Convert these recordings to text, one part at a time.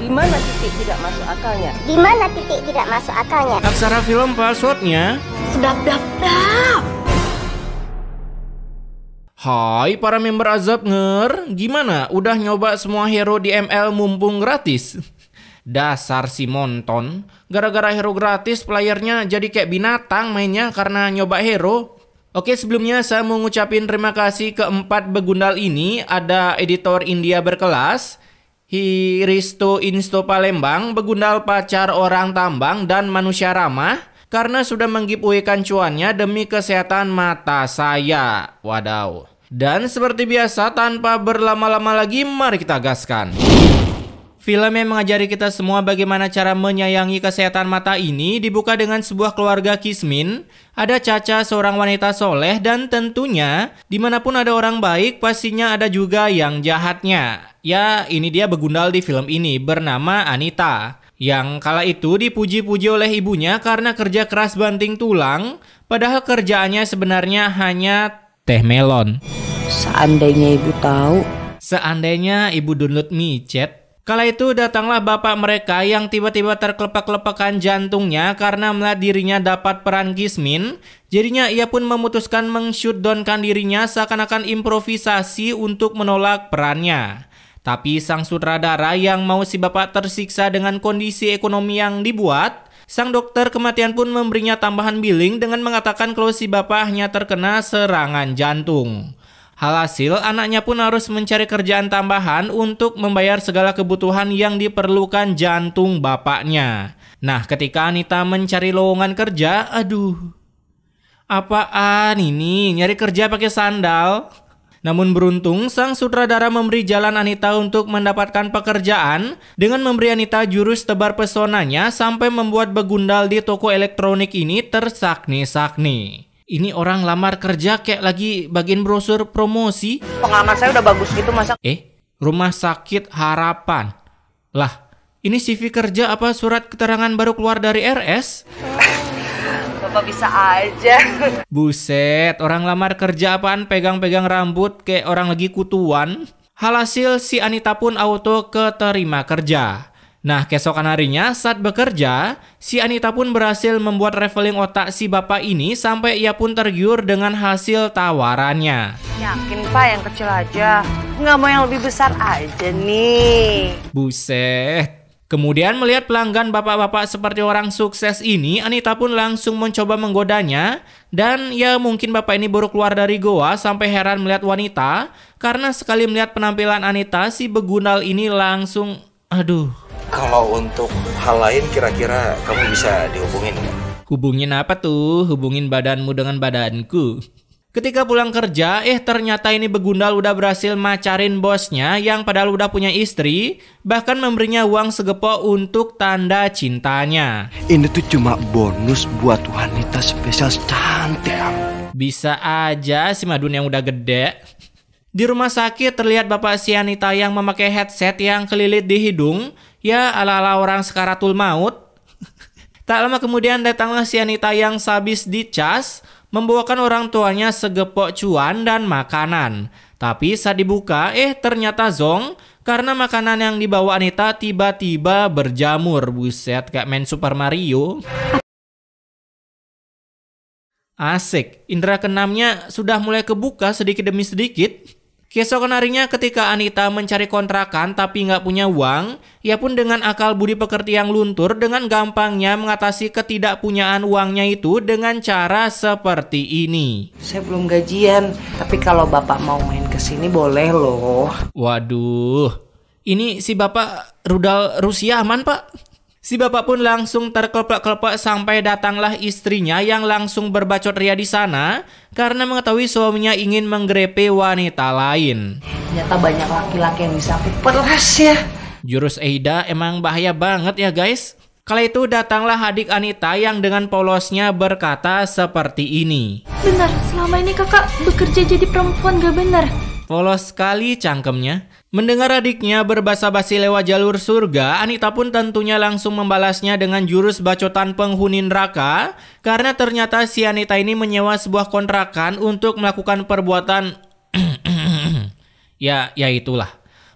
Di mana titik tidak masuk akalnya? Di mana titik tidak masuk akalnya? Aksara film passwordnya. Sedap-dap-dap. Hai para member Azab Nger, gimana? Udah nyoba semua hero di ML mumpung gratis? Dasar si Monton, gara-gara hero gratis playernya jadi kayak binatang mainnya karena nyoba hero. Oke, sebelumnya saya mau ngucapin terima kasih ke 4 begundal ini. Ada editor India berkelas, Hiristo Insto Palembang, begundal pacar orang tambang dan manusia ramah, karena sudah menggiveaway-kan cuannya demi kesehatan mata saya. Wadaw. Dan seperti biasa, tanpa berlama-lama lagi, mari kita gaskan. Film yang mengajari kita semua bagaimana cara menyayangi kesehatan mata ini dibuka dengan sebuah keluarga Kismin. Ada Caca, seorang wanita soleh, dan tentunya dimanapun ada orang baik, pastinya ada juga yang jahatnya. Ya, ini dia begundal di film ini, bernama Anita, yang kala itu dipuji-puji oleh ibunya karena kerja keras banting tulang, padahal kerjaannya sebenarnya hanya teh melon. Seandainya ibu tahu. Seandainya ibu download micet. Kala itu datanglah bapak mereka yang tiba-tiba terkelepak-kelepakan jantungnya karena melihat dirinya dapat peran Kismin. Jadinya ia pun memutuskan meng-shutdownkan dirinya seakan-akan improvisasi untuk menolak perannya. Tapi sang sutradara yang mau si bapak tersiksa dengan kondisi ekonomi yang dibuat, sang dokter kematian pun memberinya tambahan billing dengan mengatakan kalau si bapak hanya terkena serangan jantung. Alhasil, anaknya pun harus mencari kerjaan tambahan untuk membayar segala kebutuhan yang diperlukan jantung bapaknya. Nah, ketika Anita mencari lowongan kerja, aduh, apaan ini? Nyari kerja pakai sandal? Namun beruntung, sang sutradara memberi jalan Anita untuk mendapatkan pekerjaan dengan memberi Anita jurus tebar pesonanya sampai membuat begundal di toko elektronik ini tersakni-sakni. Ini orang lamar kerja kayak lagi bagiin brosur promosi. Pengalaman saya udah bagus gitu masa. Rumah Sakit Harapan. Lah, ini CV kerja apa surat keterangan baru keluar dari RS? Bapak bisa aja. Buset, orang lamar kerja apaan pegang-pegang rambut kayak orang lagi kutuan. Alhasil si Anita pun auto keterima kerja. Nah, keesokan harinya saat bekerja, si Anita pun berhasil membuat traveling otak si bapak ini sampai ia pun tergiur dengan hasil tawarannya. Yakin Pak yang kecil aja, nggak mau yang lebih besar aja nih. Buset. Kemudian melihat pelanggan bapak-bapak seperti orang sukses ini, Anita pun langsung mencoba menggodanya. Dan ya mungkin bapak ini baru keluar dari goa sampai heran melihat wanita. Karena sekali melihat penampilan Anita, si begundal ini langsung, aduh. Kalau untuk hal lain kira-kira kamu bisa dihubungin nggak? Hubungin apa tuh? Hubungin badanmu dengan badanku. Ketika pulang kerja, ternyata ini begundal udah berhasil macarin bosnya yang padahal udah punya istri, bahkan memberinya uang segepok untuk tanda cintanya. Ini tuh cuma bonus buat wanita spesial cantik. Bisa aja si Madun yang udah gede. Di rumah sakit terlihat bapak si Anita yang memakai headset yang kelilit di hidung, ya ala-ala orang sekaratul maut. Tak lama kemudian datanglah si Anita yang sabis dicas, membawakan orang tuanya segepok cuan dan makanan. Tapi saat dibuka, ternyata zong, karena makanan yang dibawa Anita tiba-tiba berjamur. Buset, kayak main Super Mario. Asik, indera keenamnya sudah mulai kebuka sedikit demi sedikit. Keesokan harinya ketika Anita mencari kontrakan tapi nggak punya uang, ia pun dengan akal budi pekerti yang luntur dengan gampangnya mengatasi ketidakpunyaan uangnya itu dengan cara seperti ini. Saya belum gajian, tapi kalau Bapak mau main ke sini boleh loh. Waduh, ini si Bapak rudal Rusia aman Pak? Si bapak pun langsung terkelepek-kelepek sampai datanglah istrinya yang langsung berbacot ria di sana karena mengetahui suaminya ingin menggrepe wanita lain. Ternyata banyak laki-laki yang bisa peras ya. Jurus Eida emang bahaya banget ya guys. Kala itu datanglah adik Anita yang dengan polosnya berkata seperti ini. Benar, selama ini kakak bekerja jadi perempuan gak benar. Polos sekali cangkemnya. Mendengar adiknya berbasa-basi lewat jalur surga, Anita pun tentunya langsung membalasnya dengan jurus bacotan penghuni neraka. Karena ternyata si Anita ini menyewa sebuah kontrakan untuk melakukan perbuatan ya itulah.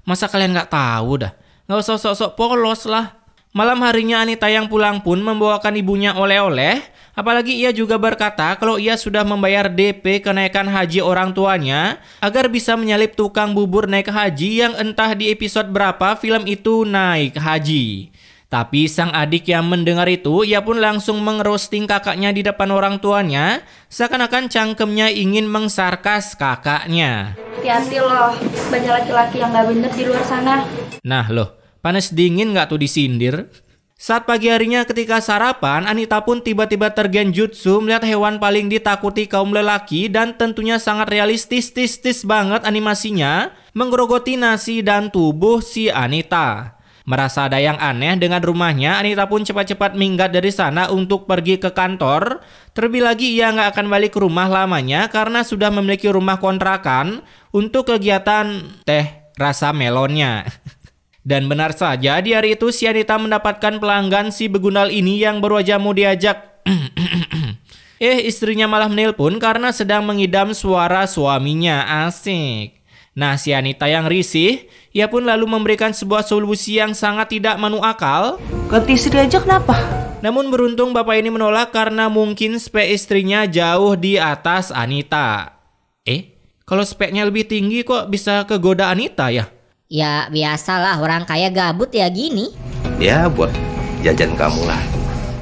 Masa kalian nggak tahu dah? Nggak usah sok-sok polos lah. Malam harinya Anita yang pulang pun membawakan ibunya oleh-oleh. Apalagi ia juga berkata kalau ia sudah membayar DP kenaikan haji orang tuanya agar bisa menyalip tukang bubur naik haji yang entah di episode berapa film itu naik haji. Tapi sang adik yang mendengar itu, ia pun langsung mengerosting kakaknya di depan orang tuanya, seakan-akan cangkemnya ingin mengsarkas kakaknya. Hati-hati loh, banyak laki-laki yang gak bener di luar sana. Nah loh, panas dingin gak tuh disindir? Saat pagi harinya ketika sarapan, Anita pun tiba-tiba tergenjutsu melihat hewan paling ditakuti kaum lelaki dan tentunya sangat realistis banget animasinya menggerogoti nasi dan tubuh si Anita. Merasa ada yang aneh dengan rumahnya, Anita pun cepat-cepat minggat dari sana untuk pergi ke kantor. Terlebih lagi ia nggak akan balik ke rumah lamanya karena sudah memiliki rumah kontrakan untuk kegiatan teh rasa melonnya. Dan benar saja di hari itu si Anita mendapatkan pelanggan si begundal ini yang baru aja mau diajak. Istrinya malah menelpon karena sedang mengidam suara suaminya. Asik. Nah, si Anita yang risih, ia pun lalu memberikan sebuah solusi yang sangat tidak masuk akal. Ganti istri aja kenapa? Namun beruntung bapak ini menolak karena mungkin spek istrinya jauh di atas Anita. Kalau speknya lebih tinggi kok bisa kegoda Anita ya? Ya biasalah orang kaya gabut ya gini. Ya buat jajan kamu lah.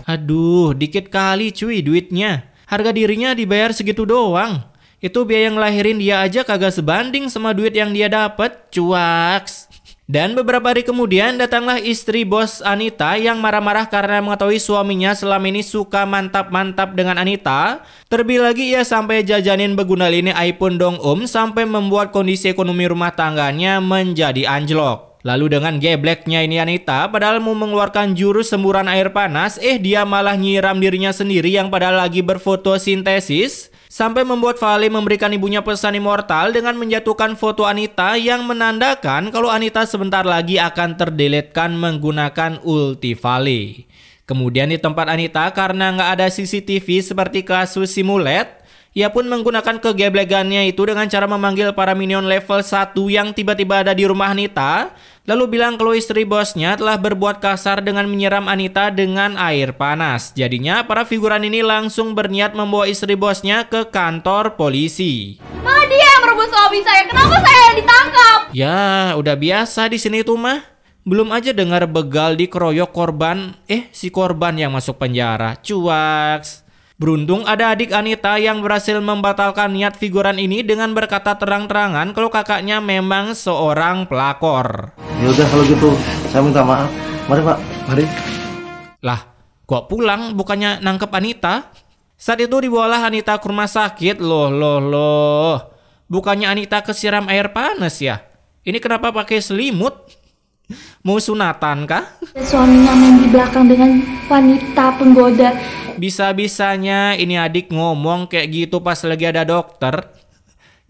Aduh, dikit kali cuy duitnya. Harga dirinya dibayar segitu doang. Itu biaya yang ngelahirin dia aja kagak sebanding sama duit yang dia dapat, cuaks. Dan beberapa hari kemudian datanglah istri bos Anita yang marah-marah karena mengetahui suaminya selama ini suka mantap-mantap dengan Anita. Terlebih lagi ia sampai jajanin begundal ini iPhone dong sampai membuat kondisi ekonomi rumah tangganya menjadi anjlok. Lalu dengan gebleknya ini Anita, padahal mau mengeluarkan jurus semburan air panas, dia malah nyiram dirinya sendiri yang padahal lagi berfotosintesis. Sampai membuat Vale memberikan ibunya pesan immortal dengan menjatuhkan foto Anita yang menandakan kalau Anita sebentar lagi akan terdeletekan menggunakan ulti Vale. Kemudian di tempat Anita karena nggak ada CCTV seperti kasus Simulet, ia pun menggunakan kegeblegannya itu dengan cara memanggil para minion level 1 yang tiba-tiba ada di rumah Anita, lalu bilang kalau istri bosnya telah berbuat kasar dengan menyiram Anita dengan air panas. Jadinya para figuran ini langsung berniat membawa istri bosnya ke kantor polisi. Malah dia yang merebut suami saya, kenapa saya yang ditangkap? Ya, udah biasa di sini tuh mah. Belum aja dengar begal dikeroyok korban, si korban yang masuk penjara. Cuaks. Beruntung ada adik Anita yang berhasil membatalkan niat figuran ini dengan berkata terang-terangan kalau kakaknya memang seorang pelakor. Ya udah kalau gitu, saya minta maaf. Mari Pak, mari. Lah, kok pulang bukannya nangkep Anita? Saat itu dibawalah Anita ke rumah sakit. Loh. Bukannya Anita kesiram air panas ya? Ini kenapa pakai selimut? Mau sunatan kah? Suaminya main di belakang dengan wanita penggoda. Bisa-bisanya ini adik ngomong kayak gitu pas lagi ada dokter.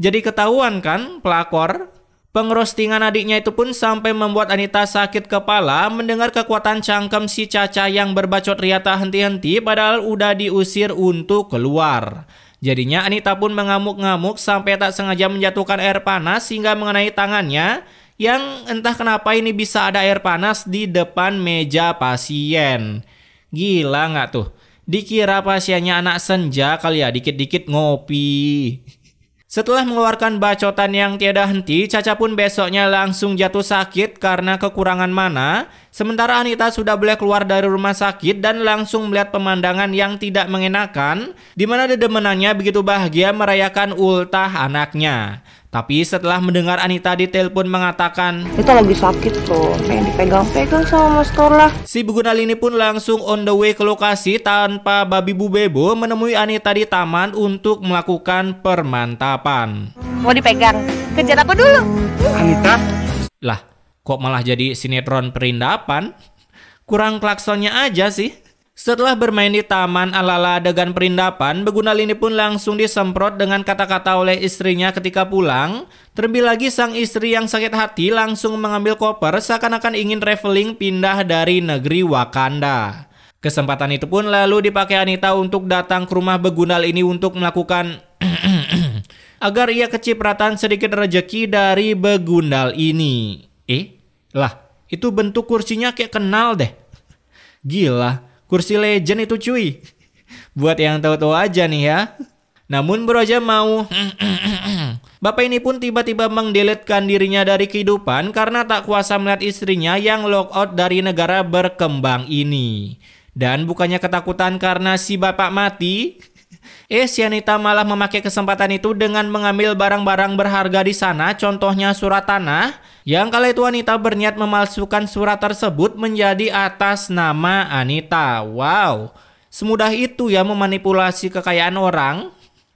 Jadi ketahuan kan pelakor? Pengerostingan adiknya itu pun sampai membuat Anita sakit kepala mendengar kekuatan cangkem si Caca yang berbacot ria tak henti-henti padahal udah diusir untuk keluar. Jadinya Anita pun mengamuk-ngamuk sampai tak sengaja menjatuhkan air panas hingga mengenai tangannya yang entah kenapa ini bisa ada air panas di depan meja pasien. Gila nggak tuh? Dikira pasiennya anak senja kali ya, dikit-dikit ngopi. Setelah mengeluarkan bacotan yang tiada henti, Caca pun besoknya langsung jatuh sakit karena kekurangan mana. Sementara Anita sudah boleh keluar dari rumah sakit dan langsung melihat pemandangan yang tidak mengenakan, di mana dedemenannya begitu bahagia merayakan ultah anaknya. Tapi setelah mendengar Anita ditelepon mengatakan Kita lagi sakit tuh, pengen dipegang-pegang sama Mas Torlah. si begundal ini pun langsung on the way ke lokasi tanpa babi bu bebo menemui Anita di taman untuk melakukan permantapan. Mau dipegang? Kejar aku dulu. Anita, Lah, kok malah jadi sinetron perindapan? Kurang klaksonnya aja sih. Setelah bermain di taman ala-ala adegan perindapan, begundal ini pun langsung disemprot dengan kata-kata oleh istrinya ketika pulang. Terlebih lagi sang istri yang sakit hati langsung mengambil koper seakan-akan ingin traveling pindah dari negeri Wakanda. Kesempatan itu pun lalu dipakai Anita untuk datang ke rumah begundal ini untuk melakukan agar ia kecipratan sedikit rejeki dari begundal ini. Lah, Itu bentuk kursinya kayak kenal deh. Gila, kursi legend itu cuy. Buat yang tahu-tahu aja nih ya. Namun Broja mau Bapak ini pun tiba-tiba mengdeletkan dirinya dari kehidupan karena tak kuasa melihat istrinya yang lockout dari negara berkembang ini. Dan bukannya ketakutan karena si bapak mati, si Anita malah memakai kesempatan itu dengan mengambil barang-barang berharga di sana, contohnya surat tanah, yang kala itu Anita berniat memalsukan surat tersebut menjadi atas nama Anita. Wow, semudah itu ya memanipulasi kekayaan orang.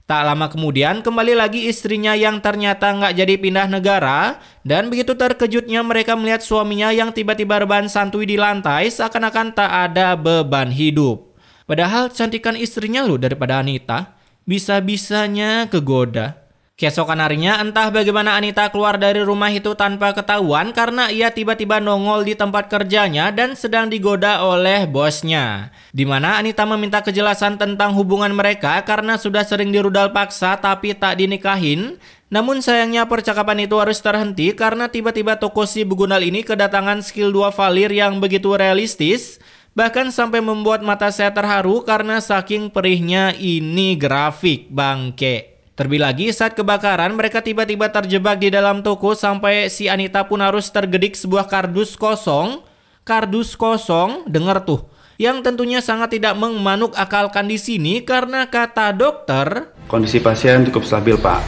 Tak lama kemudian kembali lagi istrinya yang ternyata nggak jadi pindah negara, dan begitu terkejutnya mereka melihat suaminya yang tiba-tiba rebahan santuy di lantai seakan-akan tak ada beban hidup. Padahal cantikan istrinya loh daripada Anita, bisa-bisanya kegoda. Keesokan harinya entah bagaimana Anita keluar dari rumah itu tanpa ketahuan karena ia tiba-tiba nongol di tempat kerjanya dan sedang digoda oleh bosnya. Dimana Anita meminta kejelasan tentang hubungan mereka karena sudah sering dirudal paksa tapi tak dinikahin. Namun sayangnya percakapan itu harus terhenti karena tiba-tiba toko si Begunal ini kedatangan skill 2 Valir yang begitu realistis. Bahkan sampai membuat mata saya terharu karena saking perihnya ini grafik bangke. Terlebih lagi saat kebakaran mereka tiba-tiba terjebak di dalam toko sampai si Anita pun harus tergedik sebuah kardus kosong. Kardus kosong, denger tuh. Yang tentunya sangat tidak memanuk akalkan di sini karena kata dokter, kondisi pasien cukup stabil Pak,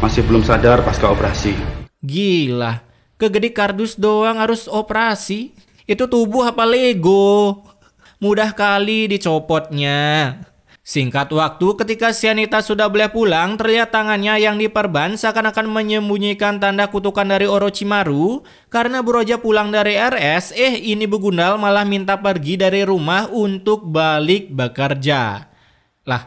masih belum sadar pasca operasi. Gila, kegedik kardus doang harus operasi. Itu tubuh apa Lego? Mudah kali dicopotnya. Singkat waktu ketika si Anita sudah boleh pulang, terlihat tangannya yang diperban seakan-akan menyembunyikan tanda kutukan dari Orochimaru. Karena Broja pulang dari RS, ini Begundal malah minta pergi dari rumah untuk balik bekerja. Lah,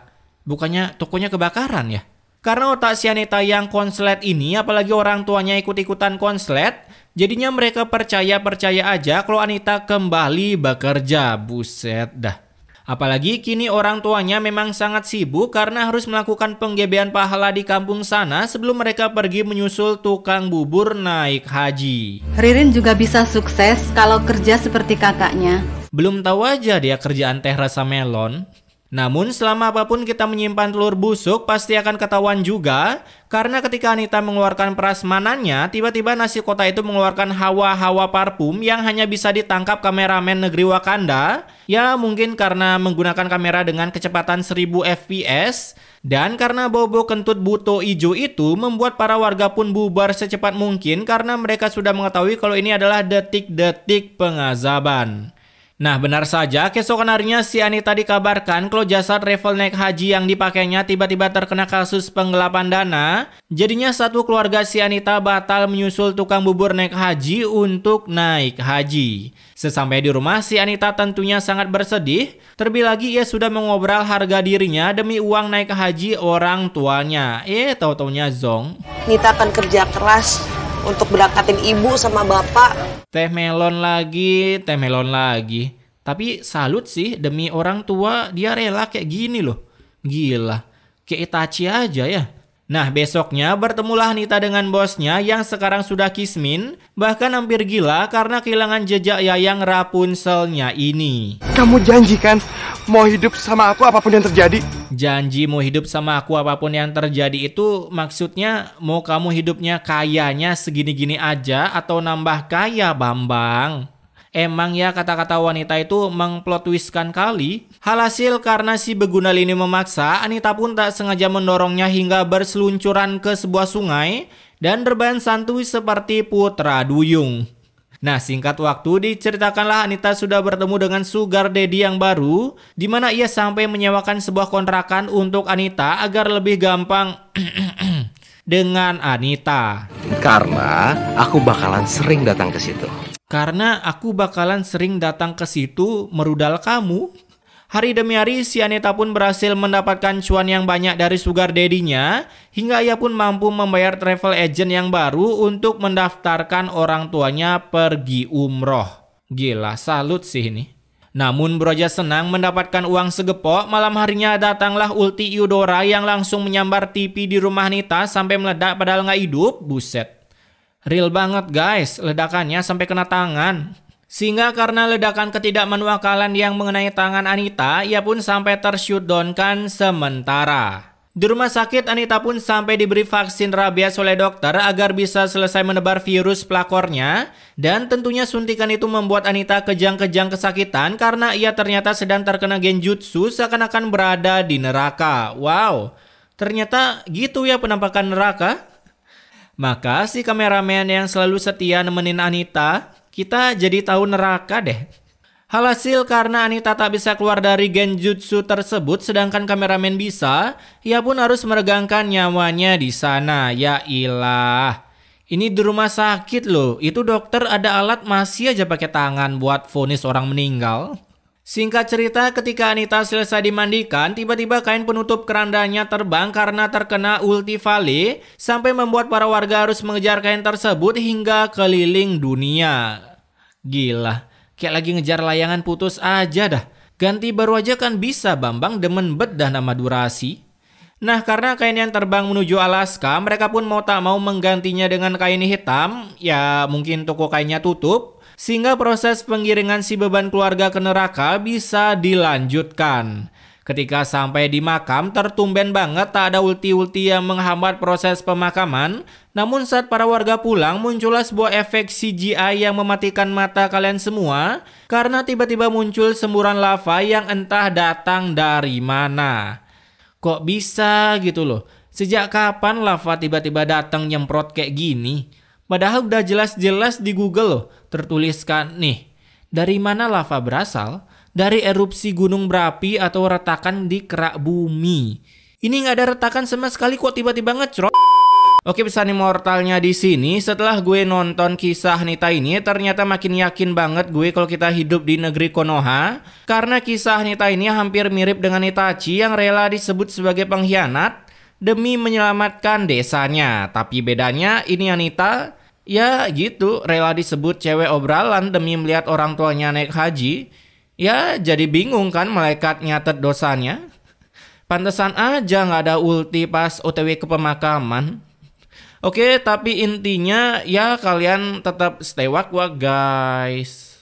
bukannya tokonya kebakaran ya? Karena otak si Anita yang konslet ini, apalagi orang tuanya ikut-ikutan konslet, jadinya mereka percaya-percaya aja kalau Anita kembali bekerja. Buset dah. Apalagi kini orang tuanya memang sangat sibuk karena harus melakukan penggebean pahala di kampung sana sebelum mereka pergi menyusul tukang bubur naik haji. Ririn juga bisa sukses kalau kerja seperti kakaknya. Belum tahu aja dia kerjaan teh rasa melon. Namun selama apapun kita menyimpan telur busuk pasti akan ketahuan juga. Karena ketika Anita mengeluarkan prasmanannya, tiba-tiba nasi kota itu mengeluarkan hawa-hawa parfum yang hanya bisa ditangkap kameramen negeri Wakanda. Ya mungkin karena menggunakan kamera dengan kecepatan 1000 fps. Dan karena bau-bau kentut buto ijo itu membuat para warga pun bubar secepat mungkin karena mereka sudah mengetahui kalau ini adalah detik-detik pengazaban. Nah benar saja, keesokan harinya si Anita dikabarkan kalau jasa travel naik haji yang dipakainya tiba-tiba terkena kasus penggelapan dana. Jadinya satu keluarga si Anita batal menyusul tukang bubur naik haji untuk naik haji. Sesampai di rumah si Anita tentunya sangat bersedih. Terlebih lagi ia sudah mengobrol harga dirinya demi uang naik haji orang tuanya. Tahu-taunya zong. Nita akan kerja keras untuk berangkatin ibu sama bapak. Teh melon lagi, teh melon lagi. Tapi salut sih, demi orang tua dia rela kayak gini loh. Gila, kayak Itachi aja ya. Nah besoknya bertemulah Nita dengan bosnya yang sekarang sudah kismin. Bahkan hampir gila karena kehilangan jejak Yayang Rapunzelnya ini. Kamu janjikan mau hidup sama aku apapun yang terjadi? Janji mau hidup sama aku apapun yang terjadi itu maksudnya mau kamu hidupnya kayanya segini-gini aja atau nambah kaya Bambang? Emang ya kata-kata wanita itu mengplot twistkan kali. Halhasil karena si Begundal ini memaksa, Anita pun tak sengaja mendorongnya hingga berseluncuran ke sebuah sungai dan berbahan santuy seperti putra duyung. Nah singkat waktu diceritakanlah Anita sudah bertemu dengan sugar daddy yang baru, di mana ia sampai menyewakan sebuah kontrakan untuk Anita agar lebih gampang dengan Anita. Karena aku bakalan sering datang ke situ. Karena aku bakalan sering datang ke situ merudal kamu. Hari demi hari si Anita pun berhasil mendapatkan cuan yang banyak dari sugar daddy-nya, hingga ia pun mampu membayar travel agent yang baru untuk mendaftarkan orang tuanya pergi umroh. Gila, salut sih ini. Namun Broja senang mendapatkan uang segepok. Malam harinya datanglah ulti Eudora yang langsung menyambar TV di rumah Anita sampai meledak padahal nggak hidup. Buset. Real banget guys, ledakannya sampai kena tangan. Sehingga karena ledakan ketidakmanuakalan yang mengenai tangan Anita, ia pun sampai tershutdown-kan sementara. Di rumah sakit, Anita pun sampai diberi vaksin rabies oleh dokter agar bisa selesai menebar virus pelakornya. Dan tentunya suntikan itu membuat Anita kejang-kejang kesakitan karena ia ternyata sedang terkena genjutsu seakan-akan berada di neraka. Wow, ternyata gitu ya penampakan neraka. Maka si kameramen yang selalu setia nemenin Anita, kita jadi tahu neraka deh. Alhasil karena Anita tak bisa keluar dari genjutsu tersebut sedangkan kameramen bisa, ia pun harus meregangkan nyawanya di sana. Ya ilah. Ini di rumah sakit loh. Itu dokter ada alat masih aja pakai tangan buat vonis orang meninggal. Singkat cerita, ketika Anita selesai dimandikan, tiba-tiba kain penutup kerandanya terbang karena terkena ultivale sampai membuat para warga harus mengejar kain tersebut hingga keliling dunia. Gila. Kayak lagi ngejar layangan putus aja dah. Ganti baru aja kan bisa, Bambang, demen bet dah nama durasi. Nah, karena kain yang terbang menuju Alaska, mereka pun mau tak mau menggantinya dengan kain hitam. Ya, mungkin toko kainnya tutup. Sehingga proses penggiringan si beban keluarga ke neraka bisa dilanjutkan. Ketika sampai di makam, tertumben banget tak ada ulti-ulti yang menghambat proses pemakaman. Namun saat para warga pulang, muncullah sebuah efek CGI yang mematikan mata kalian semua. Karena tiba-tiba muncul semburan lava yang entah datang dari mana. Kok bisa gitu loh? Sejak kapan lava tiba-tiba datang nyemprot kayak gini? Padahal udah jelas-jelas di Google loh, tertuliskan nih. Dari mana lava berasal? Dari erupsi gunung berapi atau retakan di kerak bumi. Ini nggak ada retakan sama sekali kok tiba-tiba ngecrot. Oke, pesan immortalnya di sini, setelah gue nonton kisah Anita ini, ternyata makin yakin banget gue kalau kita hidup di negeri Konoha. Karena kisah Anita ini hampir mirip dengan Itachi yang rela disebut sebagai pengkhianat demi menyelamatkan desanya. Tapi bedanya ini Anita, ya gitu, rela disebut cewek obralan demi melihat orang tuanya naik haji. Ya jadi bingung kan malaikat nyatet dosanya. Pantesan aja nggak ada ulti pas OTW ke pemakaman. Oke, tapi intinya ya kalian tetap stay wak guys.